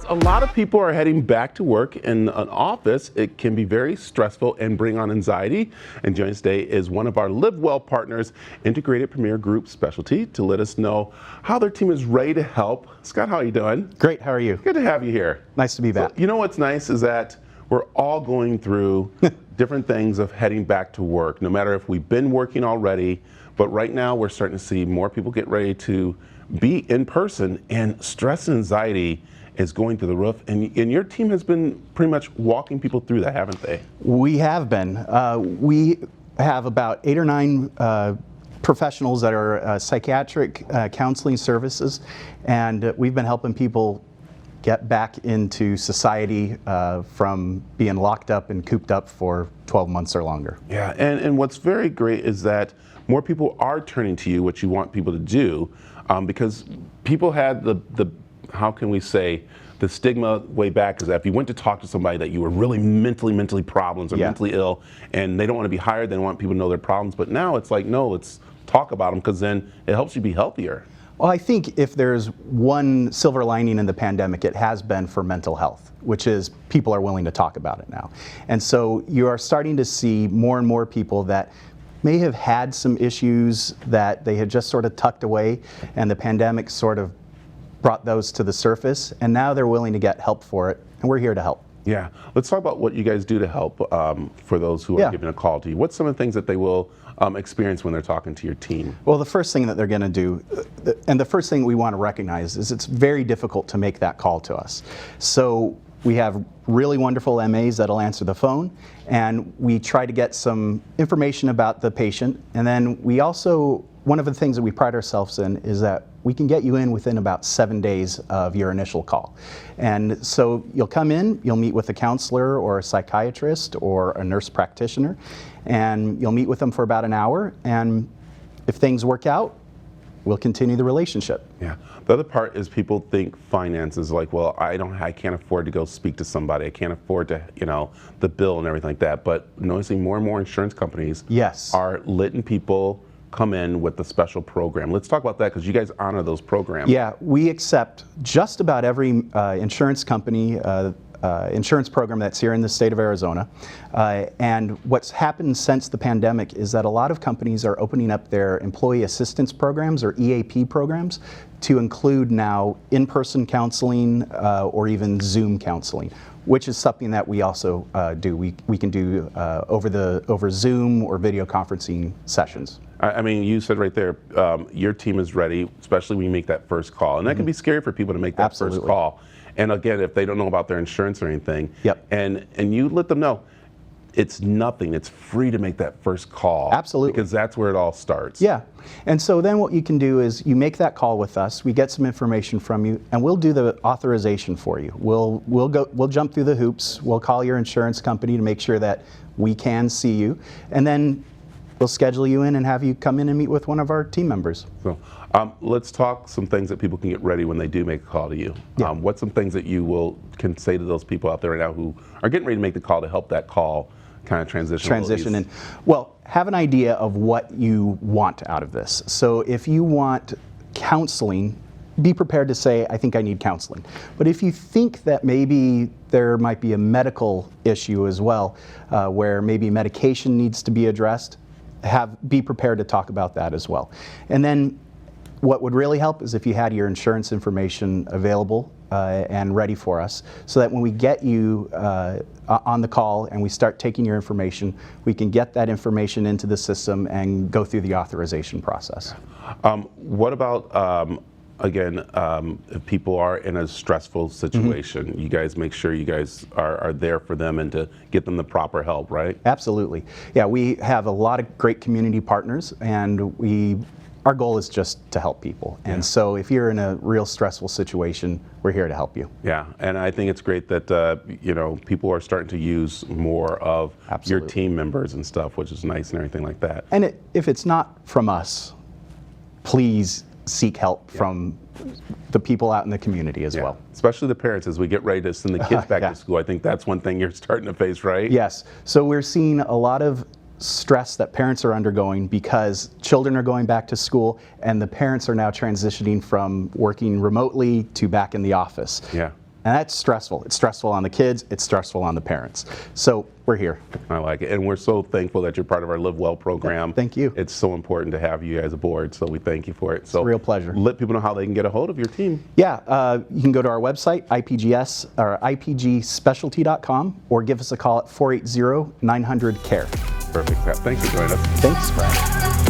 As a lot of people are heading back to work in an office, it can be very stressful and bring on anxiety. And joining us today is one of our Live Well partners, Integrated Premier Group Specialty, to let us know how their team is ready to help. Scott, how are you doing? Great, how are you? Good to have you here. Nice to be back. So, you know what's nice is that we're all going through different things of heading back to work, no matter if we've been working already, but right now we're starting to see more people get ready to be in person, and stress and anxiety is going through the roof, and your team has been pretty much walking people through that, haven't they? We have been. We have about 8 or 9 professionals that are psychiatric counseling services, and we've been helping people get back into society from being locked up and cooped up for 12 months or longer. Yeah, and what's very great is that more people are turning to you, what you want people to do, because people had the how can we say, the stigma way back is that if you went to talk to somebody that you were really mentally problems or mentally ill, and they don't want to be hired, they don't want people to know their problems. But now it's like, no, let's talk about them, because then it helps you be healthier. Well, I think if there's one silver lining in the pandemic, it has been for mental health, which is people are willing to talk about it now. And so you are starting to see more and more people that may have had some issues that they had just sort of tucked away, and the pandemic sort of brought those to the surface, and now they're willing to get help for it, and we're here to help. Yeah, let's talk about what you guys do to help for those who are giving a call to you. What's some of the things that they will experience when they're talking to your team? Well, the first thing that they're going to do, and the first thing we want to recognize, is it's very difficult to make that call to us. So we have really wonderful MAs that'll answer the phone, and we try to get some information about the patient, and then we also, one of the things that we pride ourselves in is that we can get you in within about 7 days of your initial call. And so you'll come in, you'll meet with a counselor or a psychiatrist or a nurse practitioner, and you'll meet with them for about an hour, and if things work out, we'll continue the relationship. Yeah. The other part is people think finances, like, well, I can't afford to go speak to somebody. I can't afford to, the bill and everything like that. But noticing more and more insurance companies are letting people come in with a special program. Let's talk about that, because you guys honor those programs. Yeah, we accept just about every insurance company, insurance program that's here in the state of Arizona. And what's happened since the pandemic is that a lot of companies are opening up their employee assistance programs, or EAP programs, to include now in-person counseling or even Zoom counseling, which is something that we also do. We can do over Zoom or video conferencing sessions. I mean, you said right there, your team is ready, especially when you make that first call. And that can be scary for people to make that first call. And again, if they don't know about their insurance or anything, and you let them know, it's nothing. It's free to make that first call. Absolutely. Because that's where it all starts. Yeah. And so then what you can do is you make that call with us, we get some information from you, and we'll do the authorization for you. We'll jump through the hoops. We'll call your insurance company to make sure that we can see you. And then we'll schedule you in and have you come in and meet with one of our team members. So let's talk some things that people can get ready when they do make a call to you. What's some things that you can say to those people out there right now who are getting ready to make the call to help that call kind of transition in? Well, have an idea of what you want out of this. So if you want counseling, be prepared to say, I think I need counseling. But if you think that maybe there might be a medical issue as well, where maybe medication needs to be addressed, be prepared to talk about that as well. And then what would really help is if you had your insurance information available and ready for us, so that when we get you on the call and we start taking your information, we can get that information into the system and go through the authorization process. What about, again, if people are in a stressful situation, you guys make sure you guys are there for them and to get them the proper help, right? Absolutely. Yeah, we have a lot of great community partners, and our goal is just to help people. And so if you're in a real stressful situation, we're here to help you. Yeah, and I think it's great that people are starting to use more of your team members and stuff, which is nice and everything like that. And if it's not from us, please seek help from the people out in the community as well. Especially the parents, as we get ready to send the kids back to school. I think that's one thing you're starting to face, right? Yes. So we're seeing a lot of stress that parents are undergoing because children are going back to school and the parents are now transitioning from working remotely to back in the office. Yeah. And that's stressful. It's stressful on the kids, it's stressful on the parents. So we're here. I like it. And we're so thankful that you're part of our Live Well program. Thank you. It's so important to have you as a board, so we thank you for it. So a real pleasure. Let people know how they can get a hold of your team. Yeah, you can go to our website, IPGS or IPGspecialty.com, or give us a call at 480-900-CARE. Perfect. Thanks for joining us. Thanks, Brad.